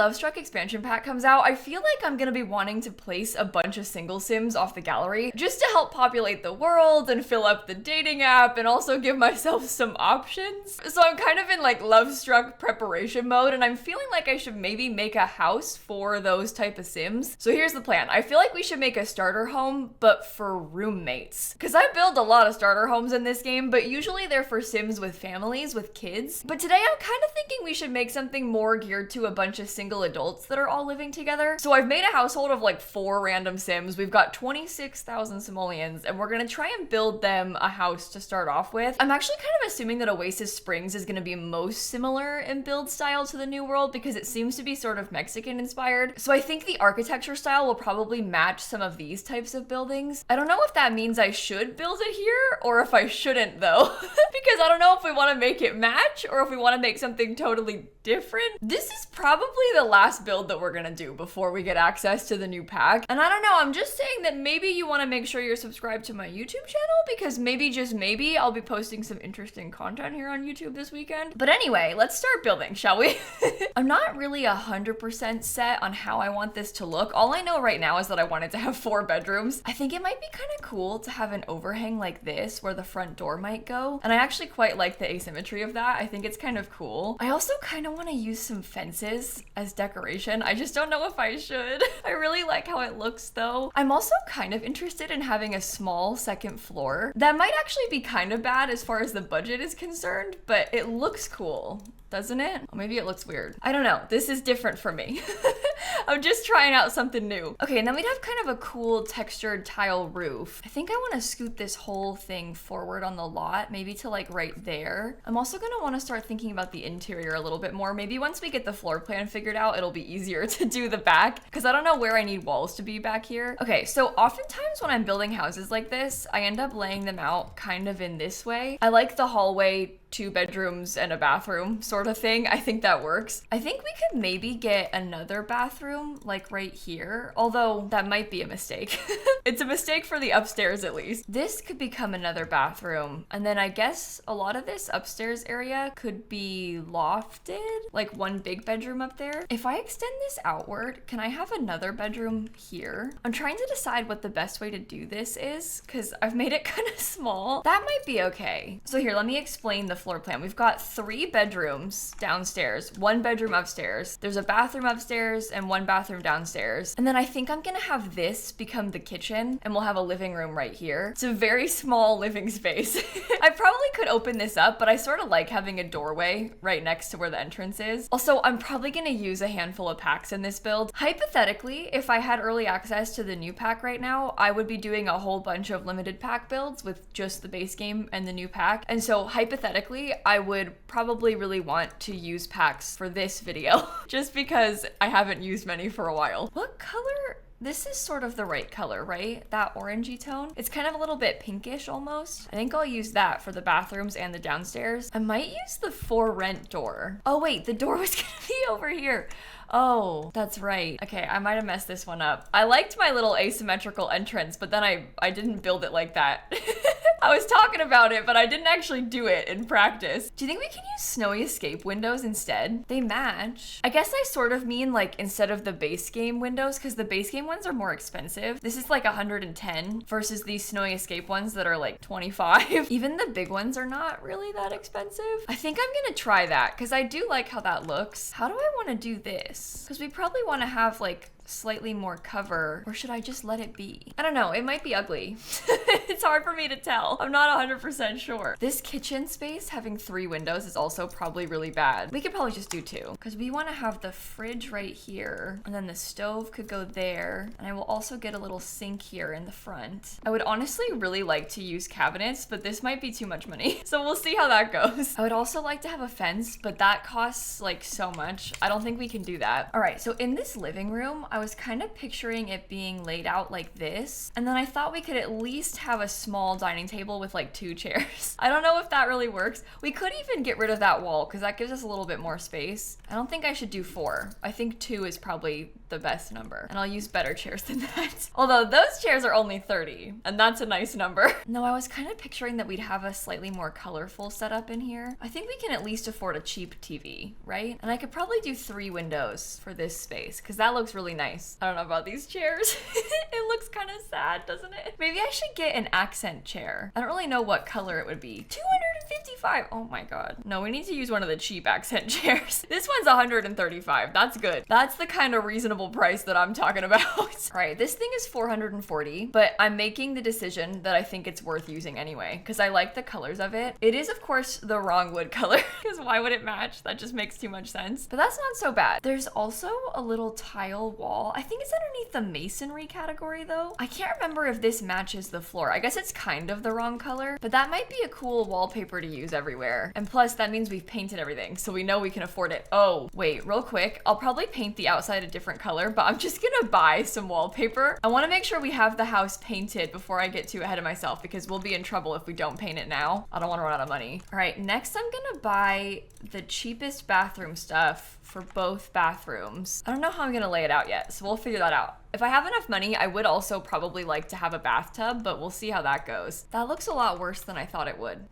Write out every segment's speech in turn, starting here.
Lovestruck expansion pack comes out, I feel like I'm gonna be wanting to place a bunch of single sims off the gallery just to help populate the world and fill up the dating app and also give myself some options. So I'm kind of in like Lovestruck preparation mode, and I'm feeling like I should maybe make a house for those type of sims. So here's the plan. I feel like we should make a starter home, but for roommates. Because I build a lot of starter homes in this game, but usually they're for sims with families, with kids. But today I'm kind of thinking we should make something more geared to a bunch of single adults that are all living together. So I've made a household of like 4 random sims. We've got 26,000 simoleons, and we're gonna try and build them a house to start off with. I'm actually kind of assuming that Oasis Springs is gonna be most similar in build style to the New World because it seems to be sort of Mexican inspired. So I think the architecture style will probably match some of these types of buildings. I don't know if that means I should build it here or if I shouldn't though, because I don't know if we want to make it match or if we want to make something totally different. This is probably the last build that we're gonna do before we get access to the new pack. And I don't know, I'm just saying that maybe you want to make sure you're subscribed to my YouTube channel because maybe, just maybe, I'll be posting some interesting content here on YouTube this weekend. But anyway, let's start building, shall we? I'm not really 100% set on how I want this to look. All I know right now is that I want it to have 4 bedrooms. I think it might be kind of cool to have an overhang like this where the front door might go. And I actually quite like the asymmetry of that. I think it's kind of cool. I also kind of want to use some fences as decoration. I just don't know if I should. I really like how it looks though. I'm also kind of interested in having a small second floor. That might actually be kind of bad as far as the budget is concerned, but it looks cool, doesn't it? Or maybe it looks weird. I don't know. This is different for me. I'm just trying out something new. Okay, and then we'd have kind of a cool textured tile roof. I think I want to scoot this whole thing forward on the lot, maybe to like right there. I'm also gonna want to start thinking about the interior a little bit more. Maybe once we get the floor plan figured out, it'll be easier to do the back because I don't know where I need walls to be back here. Okay, so oftentimes when I'm building houses like this, I end up laying them out kind of in this way. I like the hallway, 2 bedrooms and a bathroom sort of thing. I think that works. I think we could maybe get another bathroom like right here, although that might be a mistake. It's a mistake for the upstairs at least. This could become another bathroom, and then I guess a lot of this upstairs area could be lofted, like 1 big bedroom up there. If I extend this outward, can I have another bedroom here? I'm trying to decide what the best way to do this is because I've made it kind of small. That might be okay. So here, let me explain the floor plan. We've got 3 bedrooms downstairs, 1 bedroom upstairs. There's a bathroom upstairs and 1 bathroom downstairs. And then I think I'm gonna have this become the kitchen and we'll have a living room right here. It's a very small living space. I probably could open this up, but I sort of like having a doorway right next to where the entrance is. Also, I'm probably gonna use a handful of packs in this build. Hypothetically, if I had early access to the new pack right now, I would be doing a whole bunch of limited pack builds with just the base game and the new pack. And so hypothetically, I would probably really want to use packs for this video just because I haven't used many for a while. What color? This is sort of the right color, right? That orangey tone. It's kind of a little bit pinkish almost. I think I'll use that for the bathrooms and the downstairs. I might use the for rent door. Oh wait, the door was gonna be over here. Oh, that's right. Okay, I might have messed this one up. I liked my little asymmetrical entrance, but then I didn't build it like that. I was talking about it, but I didn't actually do it in practice. Do you think we can use snowy escape windows instead? They match. I guess I sort of mean like instead of the base game windows, because the base game ones are more expensive. This is like 110 versus these snowy escape ones that are like 25. Even the big ones are not really that expensive. I think I'm gonna try that because I do like how that looks. How do I want to do this? Because we probably want to have like slightly more cover, or should I just let it be? I don't know, it might be ugly. It's hard for me to tell. I'm not 100% sure. This kitchen space having 3 windows is also probably really bad. We could probably just do 2 because we want to have the fridge right here, and then the stove could go there, and I will also get a little sink here in the front. I would honestly really like to use cabinets, but this might be too much money. So we'll see how that goes. I would also like to have a fence, but that costs like so much. I don't think we can do that. All right, so in this living room, I was kind of picturing it being laid out like this, and then I thought we could at least have a small dining table with like 2 chairs. I don't know if that really works. We could even get rid of that wall because that gives us a little bit more space. I don't think I should do 4. I think 2 is probably the best number, and I'll use better chairs than that. Although those chairs are only 30, and that's a nice number. No, I was kind of picturing that we'd have a slightly more colorful setup in here. I think we can at least afford a cheap TV, right? And I could probably do 3 windows for this space because that looks really nice. I don't know about these chairs. It looks kind of sad, doesn't it? Maybe I should get an accent chair. I don't really know what color it would be. 255. Oh my god. No, we need to use one of the cheap accent chairs. This one's 135. That's good. That's the kind of reasonable price that I'm talking about. All right, this thing is 440, but I'm making the decision that I think it's worth using anyway because I like the colors of it. It is, of course, the wrong wood color because why would it match? That just makes too much sense. But that's not so bad. There's also a little tile wall. I think it's underneath the masonry category though. I can't remember if this matches the floor. I guess it's kind of the wrong color, but that might be a cool wallpaper to use everywhere. And plus that means we've painted everything, so we know we can afford it. Oh, wait, real quick. I'll probably paint the outside a different color, but I'm just gonna buy some wallpaper. I wanna make sure we have the house painted before I get too ahead of myself because we'll be in trouble if we don't paint it now. I don't wanna run out of money. All right, next I'm gonna buy the cheapest bathroom stuff for both bathrooms. I don't know how I'm gonna lay it out yet, so we'll figure that out. If I have enough money, I would also probably like to have a bathtub, but we'll see how that goes. That looks a lot worse than I thought it would.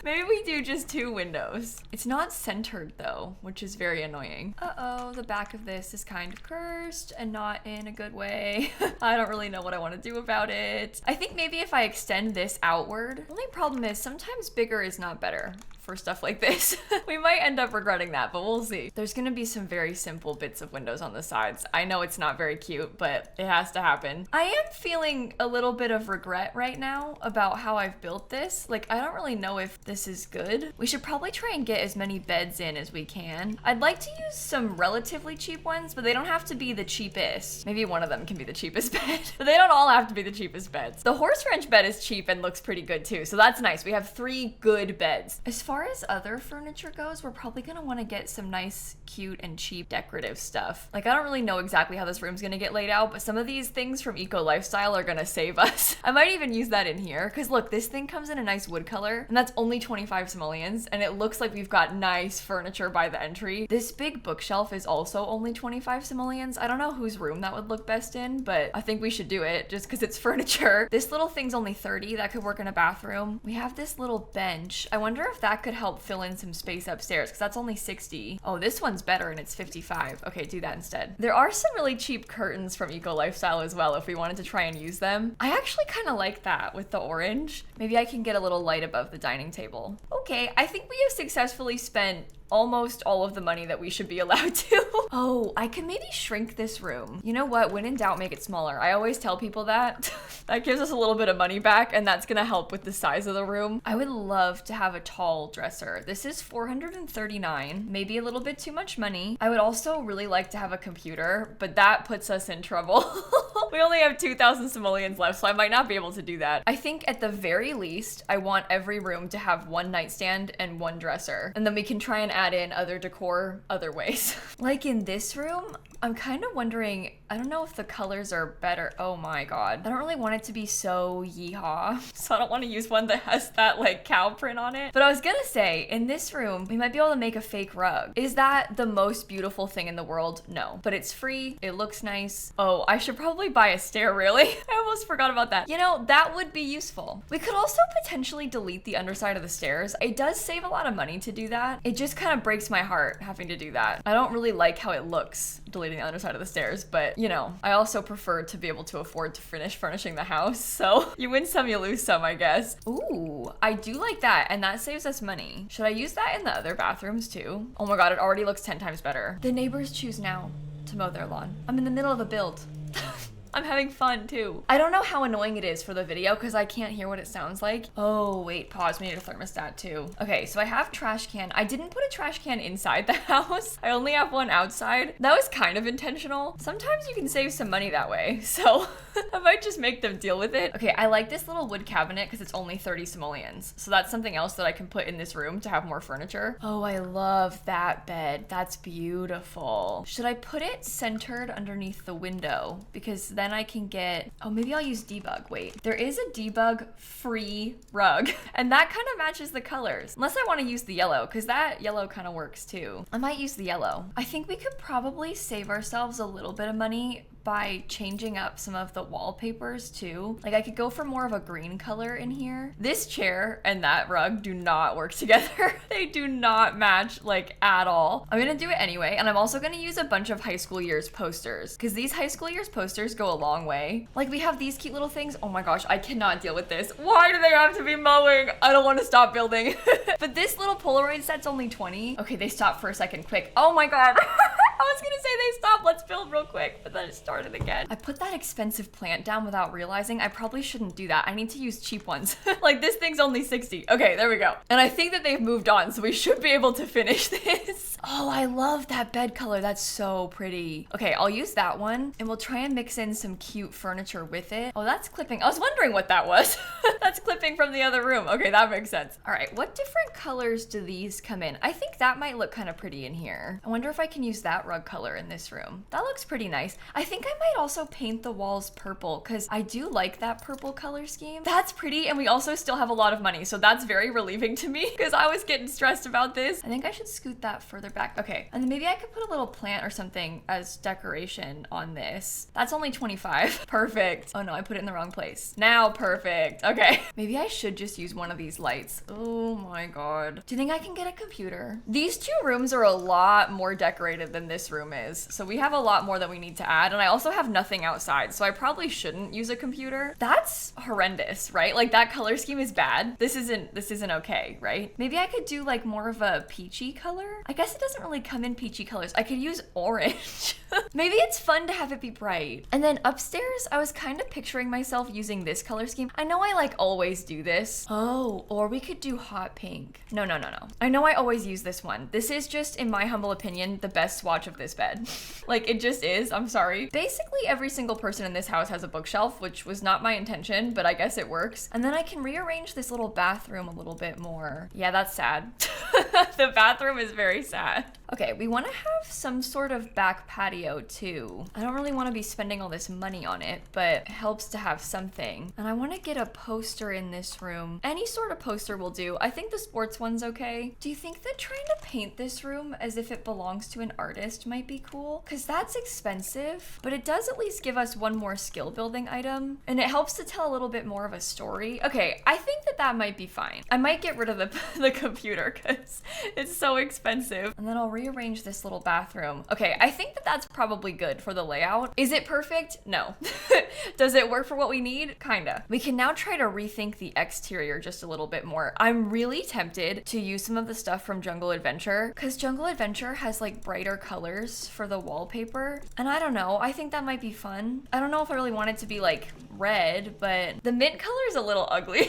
Maybe we do just 2 windows. It's not centered though, which is very annoying. Uh-oh, the back of this is kind of cursed and not in a good way. I don't really know what I want to do about it. I think maybe if I extend this outward, the only problem is sometimes bigger is not better for stuff like this. We might end up regretting that, but we'll see. There's gonna be some very simple bits of windows on the sides. I know it's not very cute, but it has to happen. I am feeling a little bit of regret right now about how I've built this. Like, I don't really know if this is good. We should probably try and get as many beds in as we can. I'd like to use some relatively cheap ones, but they don't have to be the cheapest. Maybe one of them can be the cheapest bed, but they don't all have to be the cheapest beds. The horse ranch bed is cheap and looks pretty good too, so that's nice. We have 3 good beds. As far as other furniture goes, we're probably gonna want to get some nice, cute, and cheap decorative stuff. Like, I don't really know exactly how this room's gonna get laid out, but some of these things from Eco Lifestyle are gonna save us. I might even use that in here, because look, this thing comes in a nice wood color, and that's only 25 simoleons, and it looks like we've got nice furniture by the entry. This big bookshelf is also only 25 simoleons. I don't know whose room that would look best in, but I think we should do it, just because it's furniture. This little thing's only 30. That could work in a bathroom. We have this little bench. I wonder if that could help fill in some space upstairs because that's only 60. Oh, this one's better and it's 55. Okay, do that instead. There are some really cheap curtains from Eco Lifestyle as well if we wanted to try and use them. I actually kind of like that with the orange. Maybe I can get a little light above the dining table. Okay, I think we have successfully spent almost all of the money that we should be allowed to. Oh, I could maybe shrink this room. You know what? When in doubt, make it smaller. I always tell people that. That gives us a little bit of money back, and that's gonna help with the size of the room. I would love to have a tall dresser. This is 439, maybe a little bit too much money. I would also really like to have a computer, but that puts us in trouble. We only have 2,000 simoleons left, so I might not be able to do that. I think at the very least, I want every room to have 1 nightstand and 1 dresser, and then we can try and add in other decor other ways. Like in this room, I'm kind of wondering, I don't know if the colors are better. Oh my god. I don't really want it to be so yeehaw, so I don't want to use one that has that like cow print on it. But I was gonna say, in this room, we might be able to make a fake rug. Is that the most beautiful thing in the world? No. But it's free, it looks nice. Oh, I should probably buy a stair, really. I almost forgot about that. You know, that would be useful. We could also potentially delete the underside of the stairs. It does save a lot of money to do that. It just kind of breaks my heart having to do that. I don't really like how it looks deleting the underside of the stairs, but you know, I also prefer to be able to afford to finish furnishing the house, so you win some, you lose some, I guess. Ooh, I do like that, and that saves us money. Should I use that in the other bathrooms too? Oh my god, it already looks 10 times better. The neighbors choose now to mow their lawn. I'm in the middle of a build. I'm having fun too. I don't know how annoying it is for the video because I can't hear what it sounds like. Oh, wait, pause. We need a thermostat too. Okay, so I have trash can. I didn't put a trash can inside the house. I only have one outside. That was kind of intentional. Sometimes you can save some money that way. So I might just make them deal with it. Okay, I like this little wood cabinet because it's only 30 simoleons. So that's something else that I can put in this room to have more furniture. Oh, I love that bed. That's beautiful. Should I put it centered underneath the window? Because then I can get, oh, maybe I'll use debug. Wait, there is a debug free rug and that kind of matches the colors. Unless I want to use the yellow because that yellow kind of works too. I might use the yellow. I think we could probably save ourselves a little bit of money by changing up some of the wallpapers too. Like I could go for more of a green color in here. This chair and that rug do not work together. They do not match like at all. I'm gonna do it anyway. And I'm also gonna use a bunch of high school years posters because these high school years posters go a long way. Like we have these cute little things. Oh my gosh, I cannot deal with this. Why do they have to be mowing? I don't want to stop building. But this little Polaroid set's only 20. Okay, they stopped for a second quick. Oh my God. I was gonna say they stopped. Let's build real quick, but then it started again. I put that expensive plant down without realizing I probably shouldn't do that. I need to use cheap ones. Like this thing's only 60. Okay, there we go. And I think that they've moved on, so we should be able to finish this. Oh, I love that bed color. That's so pretty. Okay, I'll use that one and we'll try and mix in some cute furniture with it. Oh, that's clipping. I was wondering what that was. That's clipping from the other room. Okay, that makes sense. All right, what different colors do these come in? I think that might look kind of pretty in here. I wonder if I can use that rug color in this room. That looks pretty nice. I think I might also paint the walls purple because I do like that purple color scheme. That's pretty, and we also still have a lot of money, so that's very relieving to me because I was getting stressed about this. I think I should scoot that further back. Okay, and then maybe I could put a little plant or something as decoration on this. That's only 25. Perfect. Oh no, I put it in the wrong place. Now perfect. Okay. Maybe I should just use one of these lights. Oh my God. Do you think I can get a computer? These two rooms are a lot more decorated than this room is. So we have a lot more that we need to add. And I also have nothing outside. So I probably shouldn't use a computer. That's horrendous, right? Like that color scheme is bad. This isn't okay, right? Maybe I could do like more of a peachy color. I guess it doesn't really come in peachy colors. I could use orange. Maybe it's fun to have it be bright. And then upstairs, I was kind of picturing myself using this color scheme. I know I like always do this. Oh, or we could do hot pink. No. I know I always use this one. This is just, in my humble opinion, the best swatch of this bed. Like it just is, I'm sorry. Basically every single person in this house has a bookshelf, which was not my intention, but I guess it works. And then I can rearrange this little bathroom a little bit more. Yeah, that's sad. The bathroom is very sad. Okay, we want to have some sort of back patio too. I don't really want to be spending all this money on it, but it helps to have something. And I want to get a poster in this room. Any sort of poster will do. I think the sports one's okay. Do you think that trying to paint this room as if it belongs to an artist might be cool? Because that's expensive, but it does at least give us one more skill building item, and it helps to tell a little bit more of a story. Okay, I think that that might be fine. I might get rid of the computer because it's so expensive. And then I'll rearrange this little bathroom. Okay, I think that that's probably good for the layout. Is it perfect? No. Does it work for what we need? Kinda. We can now try to rethink the exterior just a little bit more. I'm really tempted to use some of the stuff from Jungle Adventure because Jungle Adventure has like brighter colors for the wallpaper. And I don't know, I think that might be fun. I don't know if I really want it to be like red, but the mint color is a little ugly.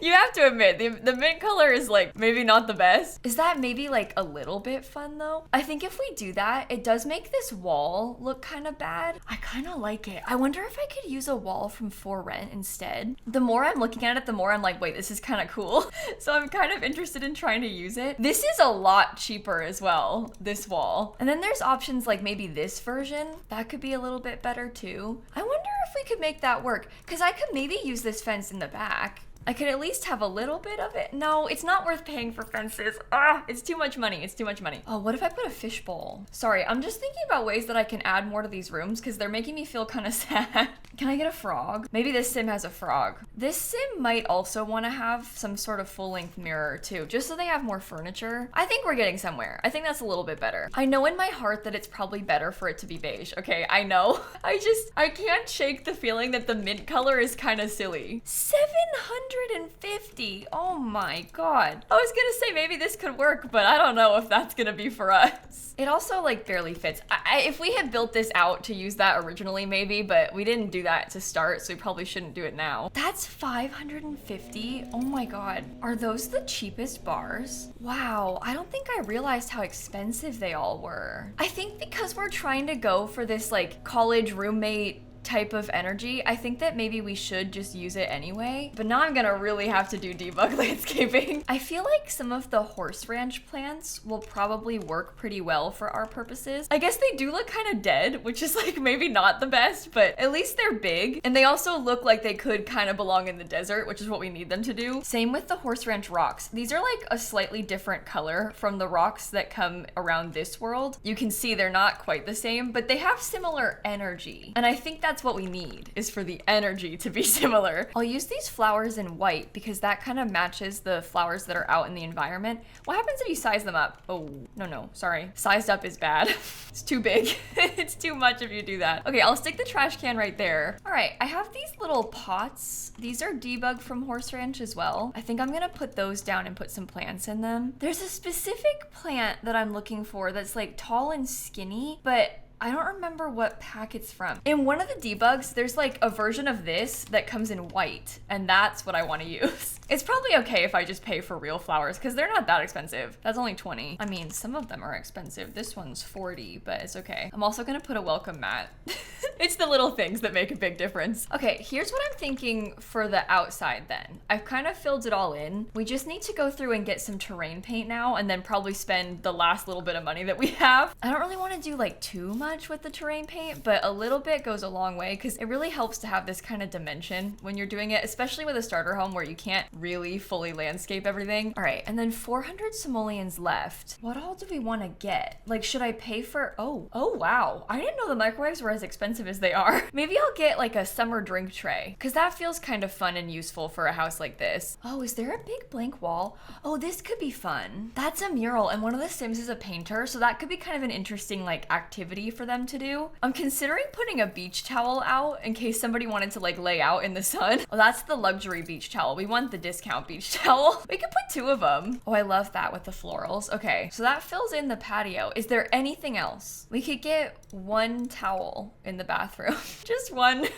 You have to admit, the mint color is like maybe not the best. Is that maybe like a little bit fun though? I think if we do that, it does make this wall look kind of bad. I kind of like it. I wonder if I could use a wall from For Rent instead. The more I'm looking at it, the more I'm like, wait, this is kind of cool. So I'm kind of interested in trying to use it. This is a lot cheaper as well, this wall. And then there's options like maybe this version. That could be a little bit better too. I wonder if we could make that work because I could maybe use this fence in the back. I could at least have a little bit of it. No, it's not worth paying for fences. Ah, it's too much money. It's too much money. Oh, what if I put a fishbowl? Sorry, I'm just thinking about ways that I can add more to these rooms because they're making me feel kind of sad. Can I get a frog? Maybe this sim has a frog. This sim might also want to have some sort of full-length mirror too, just so they have more furniture. I think we're getting somewhere. I think that's a little bit better. I know in my heart that it's probably better for it to be beige. Okay, I know. I can't shake the feeling that the mint color is kind of silly. 700 550. Oh my god. I was gonna say maybe this could work, but I don't know if that's gonna be for us. It also like barely fits. If we had built this out to use that originally maybe, but we didn't do that to start, so we probably shouldn't do it now. That's 550. Oh my god. Are those the cheapest bars? Wow, I don't think I realized how expensive they all were. I think because we're trying to go for this like college roommate type of energy, I think that maybe we should just use it anyway. But now I'm gonna really have to do debug landscaping. I feel like some of the horse ranch plants will probably work pretty well for our purposes. I guess they do look kind of dead, which is like maybe not the best, but at least they're big. And they also look like they could kind of belong in the desert, which is what we need them to do. Same with the horse ranch rocks. These are like a slightly different color from the rocks that come around this world. You can see they're not quite the same, but they have similar energy. And I think that's what we need, is for the energy to be similar. I'll use these flowers in white because that kind of matches the flowers that are out in the environment. What happens if you size them up? Oh, no, sorry. Sized up is bad. It's too big. It's too much if you do that. Okay, I'll stick the trash can right there. All right, I have these little pots. These are debug from Horse Ranch as well. I think I'm gonna put those down and put some plants in them. There's a specific plant that I'm looking for that's like tall and skinny, but I don't remember what pack it's from. In one of the debugs, there's like a version of this that comes in white, and that's what I want to use. It's probably okay if I just pay for real flowers because they're not that expensive. That's only 20. I mean, some of them are expensive. This one's 40, but it's okay. I'm also gonna put a welcome mat. It's the little things that make a big difference. Okay, here's what I'm thinking for the outside then. I've kind of filled it all in. We just need to go through and get some terrain paint now and then probably spend the last little bit of money that we have. I don't really want to do like too much with the terrain paint, but a little bit goes a long way because it really helps to have this kind of dimension when you're doing it, especially with a starter home where you can't really fully landscape everything. All right, and then 400 simoleons left. What all do we want to get? Like, should I pay for, oh wow. I didn't know the microwaves were as expensive as they are. Maybe I'll get like a summer drink tray because that feels kind of fun and useful for a house like this. Oh, is there a big blank wall? Oh, this could be fun. That's a mural and one of the Sims is a painter, so that could be kind of an interesting like activity for them to do. I'm considering putting a beach towel out in case somebody wanted to like lay out in the sun. Oh, that's the luxury beach towel. We want the discount beach towel. We could put 2 of them. Oh, I love that with the florals. Okay, so that fills in the patio. Is there anything else? We could get 1 towel in the bathroom. Just 1.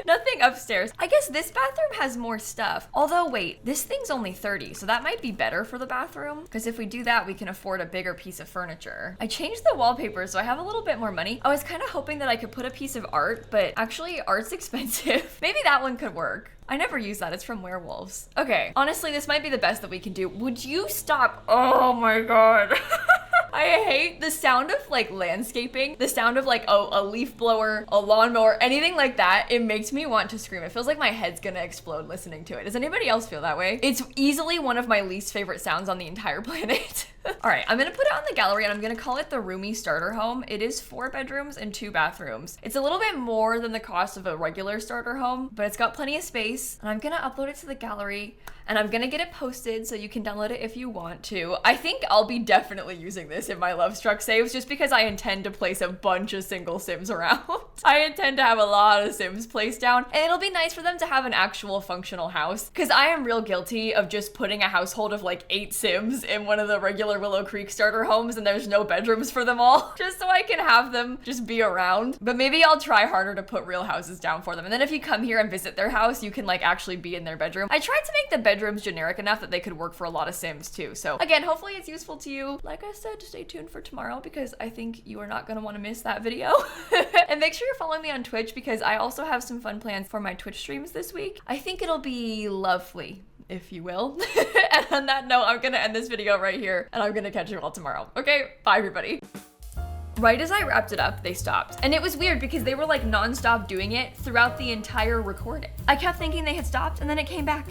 Nothing upstairs. I guess this bathroom has more stuff. Although, wait, this thing's only 30, so that might be better for the bathroom because if we do that, we can afford a bigger piece of furniture. I changed the wallpaper, so I have a little bit more money. I was kind of hoping that I could put a piece of art, but actually art's expensive. Maybe that one could work. I never use that, it's from werewolves. Okay, honestly, this might be the best that we can do. Would you stop? Oh my God. I hate the sound of like landscaping, the sound of like a leaf blower, a lawnmower, anything like that. It makes me want to scream. It feels like my head's gonna explode listening to it. Does anybody else feel that way? It's easily one of my least favorite sounds on the entire planet. All right, I'm gonna put it on the gallery and I'm gonna call it the roomy starter home. It is 4 bedrooms and 2 bathrooms. It's a little bit more than the cost of a regular starter home, but it's got plenty of space. And I'm gonna upload it to the gallery and I'm gonna get it posted so you can download it if you want to. I think I'll be definitely using this in my Love Struck saves just because I intend to place a bunch of single Sims around. I intend to have a lot of Sims placed down and it'll be nice for them to have an actual functional house because I am real guilty of just putting a household of like 8 Sims in one of the regular Willow Creek starter homes and there's no bedrooms for them all just so I can have them just be around. But maybe I'll try harder to put real houses down for them. And then if you come here and visit their house, you can like actually be in their bedroom. I tried to make the bedrooms generic enough that they could work for a lot of Sims too. So again, hopefully it's useful to you. Like I said, stay tuned for tomorrow because I think you are not going to want to miss that video. And make sure you're following me on Twitch because I also have some fun plans for my Twitch streams this week. I think it'll be lovely, if you will. And on that note, I'm gonna end this video right here and I'm gonna catch you all tomorrow. Okay, bye everybody. Right as I wrapped it up, they stopped. And it was weird because they were like non-stop doing it throughout the entire recording. I kept thinking they had stopped and then it came back.